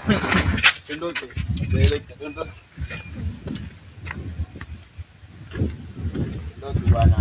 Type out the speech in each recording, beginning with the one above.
Dondoke. Direct dondoke. Dondoke bwana.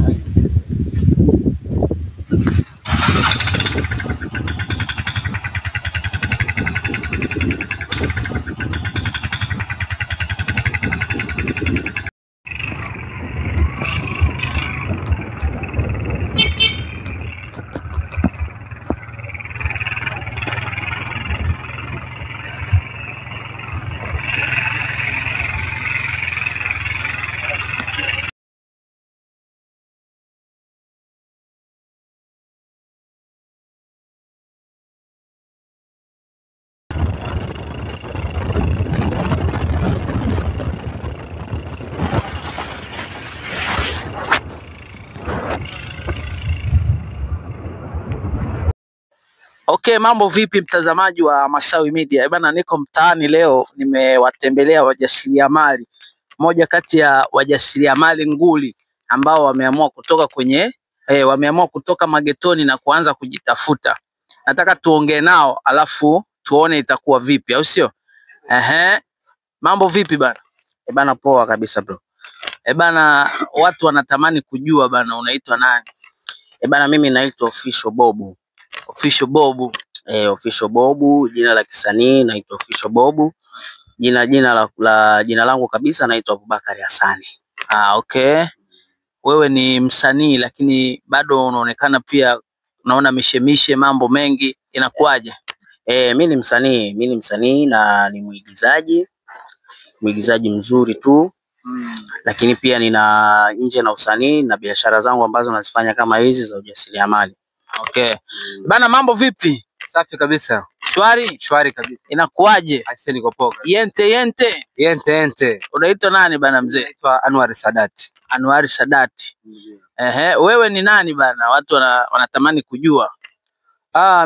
Okay, mambo vipi mtazamaji wa Masawi Media? Bana, niko mtaani leo, nimewatembelea wajasiriamali. Moja kati ya wajasiriamali nguli ambao wameamua kutoka wameamua kutoka magetoni na kuanza kujitafuta. Nataka tuongee nao alafu tuone itakuwa vipi, au sio? Mambo vipi bana? Bana, poa kabisa bro. Bana, watu wanatamani kujua bana, unaitwa nani? Bana, mimi naitwa Official Bobu. Official Bobu. Official Bobu, jina la kisanii naitwa Official Bobu. Jina langu kabisa naitwa Abubakari Hassani. Okay. Wewe ni msanii lakini bado unaonekana pia unaona mishemishe mambo mengi, inakuwaje? Mimi ni msanii na ni mwigizaji mzuri tu. Lakini pia nina nje na usanii na biashara zangu ambazo nazifanya kama hizi za ujasiriamali. Okay. Bana, mambo vipi? Safi kabisa. Shwari? Shwari kabisa. Inakuwaje? Aise, niko poa. Yente. Unaitwa nani bana mzee? Naitwa Anwar Sadati. Anwar Sadati. Wewe ni nani bana? Watu wanatamani kujua.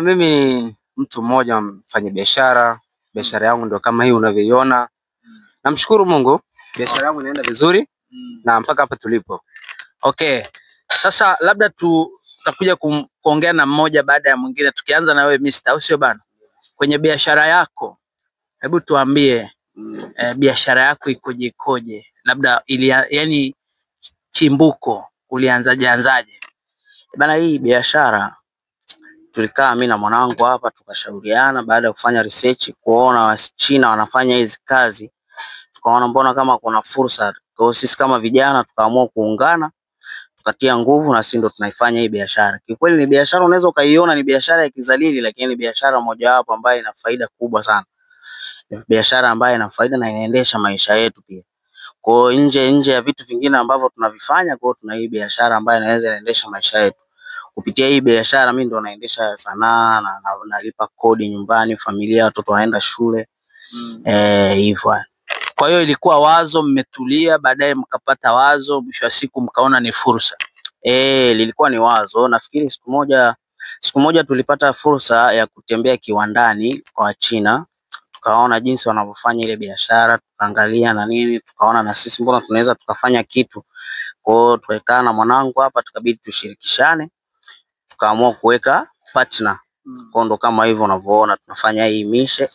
Mimi mtu mmoja mfanya biashara. Biashara yangu ndio kama hii unavyoiona. Namshukuru Mungu, biashara yangu inaenda vizuri na mpaka hapa tulipo. Okay. Sasa labda tutakuja kuongea na mmoja baada ya mwingine, tukianza na wewe Mr. au sio bana? Kwenye biashara yako, hebu tuambie biashara yako ikoje? Labda yani chimbuko ulianzaje? Bana, hii biashara tulikaa mimi na mwanangu hapa tukashauriana, baada ya kufanya research kuona Wachina wanafanya hizi kazi, tukaona mbona kama kuna fursa. Kwa hiyo sisi kama vijana tukaamua kuungana, tukatia nguvu na sisi ndo tunaifanya hii biashara. Kiukweli ni biashara unaweza ukaiona ni biashara ya kizalili, lakini ni biashara mojawapo ambayo ina faida kubwa sana. Ni biashara ambayo ina faida na inaendesha maisha yetu pia. Kwa hiyo nje ya vitu vingine ambavyo tunavifanya, kwa hiyo tuna hii biashara ambayo inaweza inaendesha maisha yetu. Kupitia hii biashara mimi ndo naendesha sanaa na nalipa kodi nyumbani, familia, watoto wanaenda shule. Hivyo. Kwa hiyo ilikuwa wazo, mmetulia, baadaye mkapata wazo, mwisho wa siku mkaona ni fursa. Lilikuwa ni wazo. Nafikiri siku moja tulipata fursa ya kutembea kiwandani kwa China. Tukaona jinsi wanavyofanya ile biashara, tukaangalia na nini, tukaona na sisi mbona tunaweza tukafanya kitu. Kwa hiyo tukakaa na mwanangu hapa, tukabidi tushirikishane, tukaamua kuweka partner. Kwa ndo kama hivyo unavyoona tunafanya hii mishe.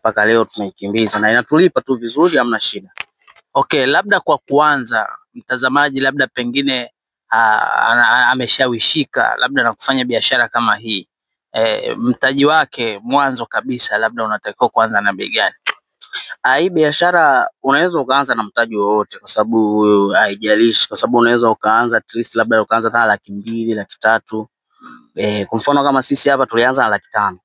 Paka leo tunaikimbiza na inatulipa tu vizuri, hamna shida. Okay, labda kwa kuanza mtazamaji labda pengine ameshawishika labda na kufanya biashara kama hii. Mtaji wake mwanzo kabisa labda unatakiwa kuanza na bei gani? Hii biashara unaweza ukaanza na mtaji wowote, kwa sababu haijalishi, kwa sababu unaweza ukaanza at least labda ukaanza na 200,000, 300,000. Kwa mfano kama sisi hapa tulianza na 500,000.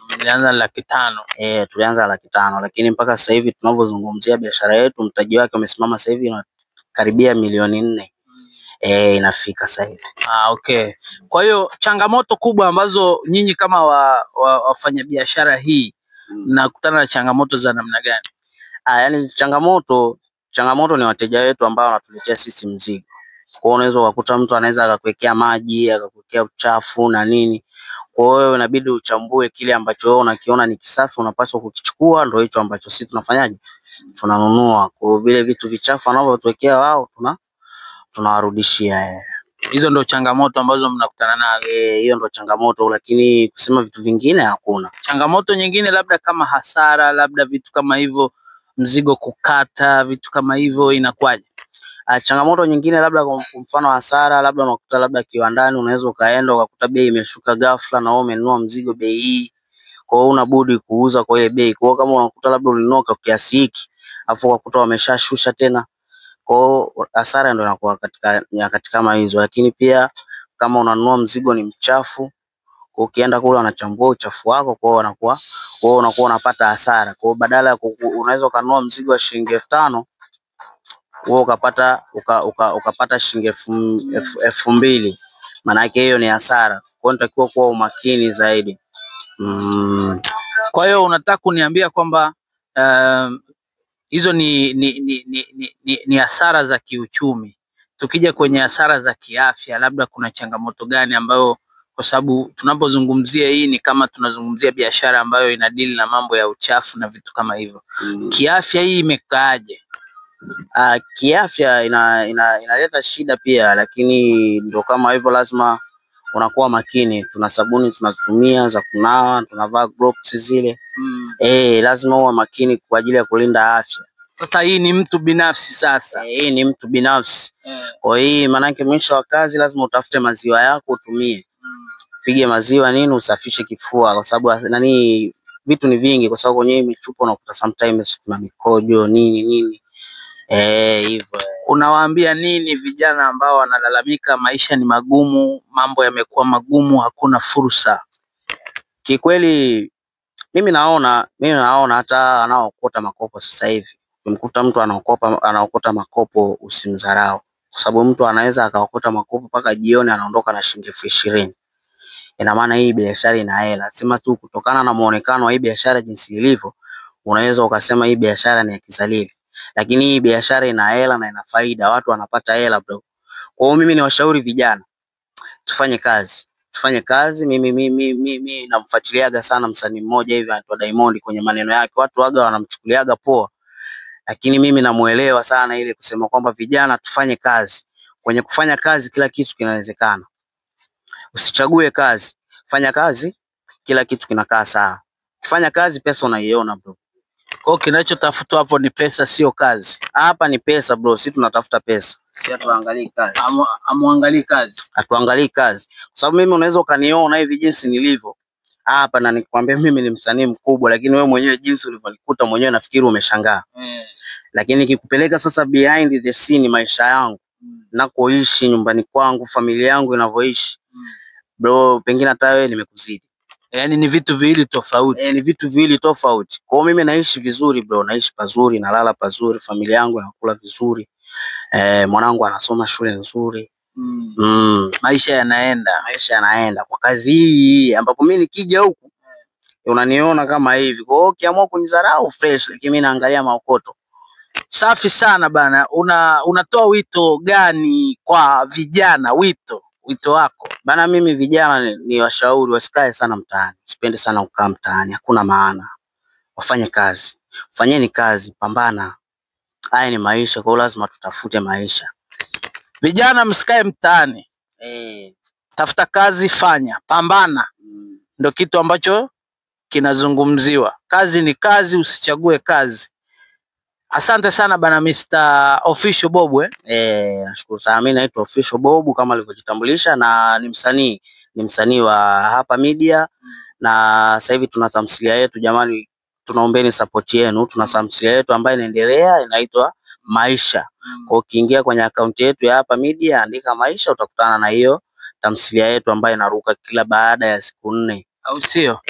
Tulianza na 500,000. Tulianza na 500,000, lakini mpaka sasa hivi tunavyozungumzia biashara yetu mtaji wake umesimama sasa hivi karibia 4,000,000. Inafika sasa hivi. Okay. Kwa hiyo changamoto kubwa ambazo nyinyi kama wafanya biashara hii mnakutana na changamoto za namna gani? Yani changamoto ni wateja wetu ambao wanatuletea sisi mzigo. Kwa hiyo unaweza kukuta mtu anaweza akakuwekea maji, akakuwekea uchafu na nini. Kwa hiyo inabidi uchambue kile ambacho wewe unakiona ni kisafi unapaswa kukichukua, ndio hicho ambacho sisi tunafanyaje? Tunanunua. Kwa vile vitu vichafu wanavyotuwekea wao tunawarudishia. Hizo ndo changamoto ambazo mnakutana nazo. Hiyo ndo changamoto, lakini kusema vitu vingine hakuna. Changamoto nyingine labda kama hasara, labda vitu kama hivyo, mzigo kukata, vitu kama hivyo inakuwaje? Changamoto nyingine labda kwa mfano hasara, labda unakuta labda kiwandani unaweza ukaenda ukakuta bei imeshuka ghafla na wewe umenunua mzigo bei hii. Kwa hiyo unabudi kuuza kwa ile bei. Kwa hiyo kama unakuta labda ulinunua kwa kiasi hiki, afu ukakuta wameshashusha tena. Kwa hiyo hasara ndio inakuwa katika nyakati kama hizo, lakini pia kama unanunua mzigo ni mchafu, kwa ukienda kule wanachambua uchafu wako, kwa hiyo unakuwa unapata hasara. Kwa hiyo badala ya unaweza kununua mzigo wa shilingi 5,000 wewe ukapata shilingi 2,000, maana yake hiyo ni hasara. Kwa hiyo unatakiwa kuwa umakini zaidi. Kwa hiyo unataka kuniambia kwamba hizo ni hasara za kiuchumi. Tukija kwenye hasara za kiafya, labda kuna changamoto gani ambayo, kwa sababu tunapozungumzia hii ni kama tunazungumzia biashara ambayo inadili na mambo ya uchafu na vitu kama hivyo. Kiafya hii imekaaje? Kiafya inaleta shida pia, lakini ndio kama hivyo, lazima unakuwa makini. Tuna sabuni tunazitumia za kunawa, tunavaa gloves zile. Lazima uwe makini kwa ajili ya kulinda afya. Sasa hii ni mtu binafsi sasa. Hii ni mtu binafsi. Kwa hiyo maana yake mwisho wa kazi lazima utafute maziwa yako utumie. Pige maziwa nini, usafishe kifua, kwa sababu vitu ni vingi, kwa sababu kwenye michupa unakuta sometimes kuna mikojo nini. Hivyo. Unawaambia nini vijana ambao wanalalamika maisha ni magumu, mambo yamekuwa magumu, hakuna fursa? Kikweli mimi naona hata anaokota makopo sasa hivi, ukimkuta mtu anaokota makopo usimdharau, kwa sababu mtu anaweza akaokota makopo mpaka jioni anaondoka na shilingi 20,000. Ina maana hii biashara ina hela. Sema tu kutokana na muonekano wa hii biashara jinsi ilivyo, unaweza ukasema hii biashara ni ya kizalili, lakini hii biashara ina hela na ina faida, watu wanapata hela bro. Kwa hiyo mimi niwashauri vijana tufanye kazi. Mimi namfuatiliaga sana msanii mmoja hivi anaitwa Diamond, kwenye maneno yake watu waga wanamchukuliaga poa, lakini mimi namuelewa sana ile kusema kwamba vijana tufanye kazi. Kwenye kufanya kazi kila kitu kinawezekana. Usichague kazi, fanya kazi, kila kitu kinakaa sawa. Fanya kazi, pesa unaiona bro. Kwa hiyo kinachotafutwa hapo ni pesa, sio kazi. Hapa ni pesa bro, sisi tunatafuta pesa. Si hatuangalii kazi. Amuangalii kazi. Hatuangalii kazi. Kwa sababu mimi unaweza ukaniona hivi jinsi nilivyo hapa na nikwambia mimi ni msanii mkubwa, lakini wewe mwenyewe jinsi ulivyonikuta mwenyewe nafikiri umeshangaa. Lakini nikikupeleka sasa behind the scene, maisha yangu, nakoishi, nyumbani kwangu, familia yangu inavyoishi, bro, pengine hata wewe nimekuzidi. Yaani ni vitu viwili tofauti. Ni vitu viwili tofauti. Kwa hiyo mimi naishi vizuri bro, naishi pazuri, nalala pazuri, familia yangu inakula vizuri. Mwanangu anasoma shule nzuri. Maisha yanaenda kwa kazi hii ambapo mimi nikija huku unaniona kama hivi. Kwa hiyo ukiamua kunidharau fresh, lakini mimi naangalia maokoto. Safi sana bana. Unatoa wito gani kwa vijana? Wito wako bana? Mimi vijana ni washauri wasikae sana mtaani, usipende sana kukaa mtaani, hakuna maana. Wafanye kazi, fanyeni kazi, pambana. Haya ni maisha, kwa hiyo lazima tutafute maisha. Vijana msikae mtaani. Tafuta kazi, fanya, pambana. Ndio kitu ambacho kinazungumziwa. Kazi ni kazi, usichague kazi. Asante sana bana Mr. Official Bob. Nashukuru sana. Mimi naitwa Official Bob kama alivyojitambulisha, na ni msanii wa hapa media. Na sasa hivi tuna tamthilia yetu, jamani, tunaombeni support yenu. Tuna tamthilia yetu ambayo inaendelea, inaitwa Maisha. Kwa ukiingia kwenye account yetu ya hapa media, andika Maisha, utakutana na hiyo tamthilia yetu ambayo inaruka kila baada ya siku 4, au sio?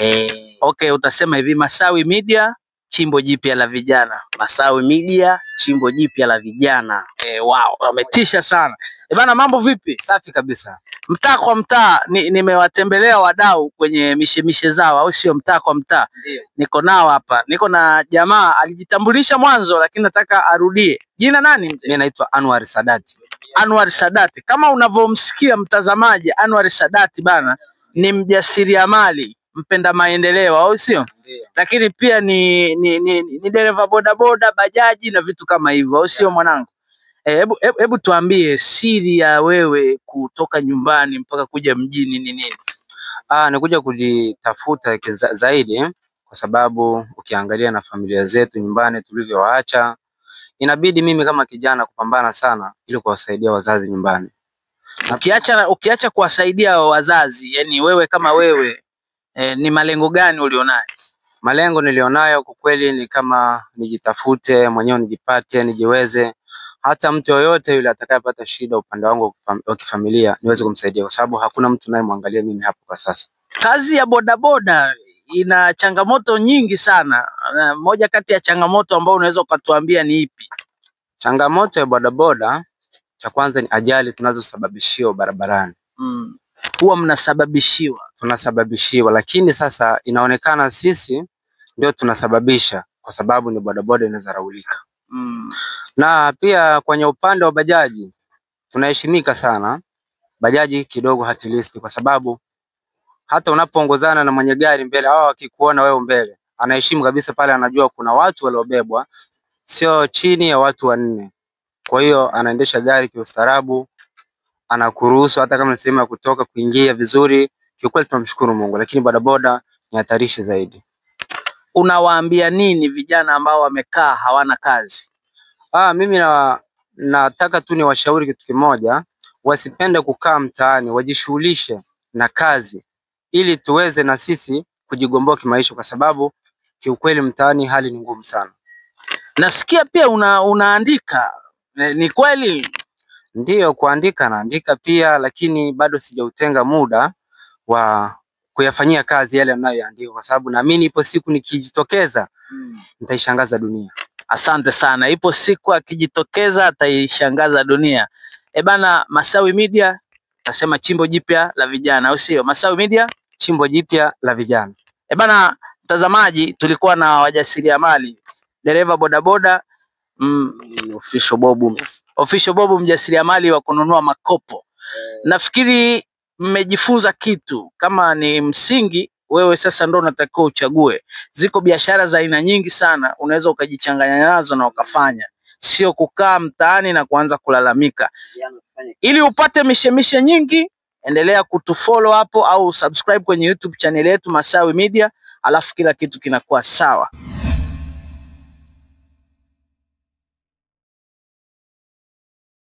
Okay, utasema hivi Masawi Media, chimbo jipya la vijana. Masawi Media, chimbo jipya la vijana. Wow, wametisha sana. Bana, mambo vipi? Safi kabisa. Mtaa kwa mtaa, nimewatembelea wadau kwenye mishemishe zao, au sio? Mtaa kwa mtaa. Niko nao hapa. Niko na jamaa alijitambulisha mwanzo, lakini nataka arudie. Jina nani mzee? Mimi naitwa Anwar Sadati. Anwar Sadati. Kama unavyomsikia mtazamaji, Anwar Sadati bana ni mjasiriamali, mpenda maendeleo, au sio? Lakini pia ni dereva bodaboda, bajaji na vitu kama hivyo, au sio mwanangu? Hebu tuambie siri ya wewe kutoka nyumbani mpaka kuja mjini ni nini? Ni kuja kujitafuta zaidi, kwa sababu ukiangalia na familia zetu nyumbani tulivyowaacha, inabidi mimi kama kijana kupambana sana ili kuwasaidia wazazi nyumbani. Ukiacha kuwasaidia wazazi, yani wewe kama wewe, ni malengo gani ulionayo? Malengo nilionayo kwa kweli ni kama nijitafute mwenyewe, nijipate, nijiweze. Hata mtu yoyote yule atakayepata shida upande wangu wa kifamilia niweze kumsaidia, kwa sababu hakuna mtu anayemwangalia mimi hapo kwa sasa. Kazi ya bodaboda ina changamoto nyingi sana. Moja kati ya changamoto ambayo unaweza ukatuambia ni ipi? Changamoto ya bodaboda, cha kwanza ni ajali tunazosababishiwa barabarani. Huwa mnasababishiwa? Tunasababishiwa, lakini sasa inaonekana sisi ndio tunasababisha, kwa sababu ni bodaboda inazaraulika. Na pia kwenye upande wa bajaji tunaheshimika sana. Bajaji kidogo hatilisti, kwa sababu hata unapoongozana na mwenye gari mbele, hao wakikuona wewe mbele, anaheshimu kabisa pale, anajua kuna watu waliobebwa sio chini ya watu 4. Kwa hiyo anaendesha gari kiustaarabu, anakuruhusu hata kama ni sehemu ya kutoka kuingia vizuri. Kiukweli tunamshukuru Mungu, lakini bodaboda ni hatarishi zaidi. Unawaambia nini vijana ambao wamekaa hawana kazi? Mimi nataka tu niwashauri kitu kimoja, wasipende kukaa mtaani, wajishughulishe na kazi ili tuweze na sisi kujigomboa kimaisha, kwa sababu kiukweli mtaani hali ni ngumu sana. Nasikia pia unaandika, ni kweli? Ndiyo, kuandika naandika pia, lakini bado sijautenga muda wa kuyafanyia kazi yale ninayoandika, kwa sababu naamini ipo siku nikijitokeza nitaishangaza dunia. Asante sana. Ipo siku akijitokeza ataishangaza dunia. Bana, Masawi Media nasema chimbo jipya la vijana, au sio? Masawi Media, chimbo jipya la vijana. Bana, mtazamaji, tulikuwa na wajasiriamali, dereva bodaboda, Official Bob mjasiriamali wa kununua makopo. Nafikiri mmejifunza kitu. Kama ni msingi, wewe sasa ndo unatakiwa uchague. Ziko biashara za aina nyingi sana, unaweza ukajichanganya nazo na ukafanya, sio kukaa mtaani na kuanza kulalamika. Ili upate mishemishe nyingi, endelea kutufollow hapo au subscribe kwenye YouTube channel yetu Masawi Media, alafu kila kitu kinakuwa sawa.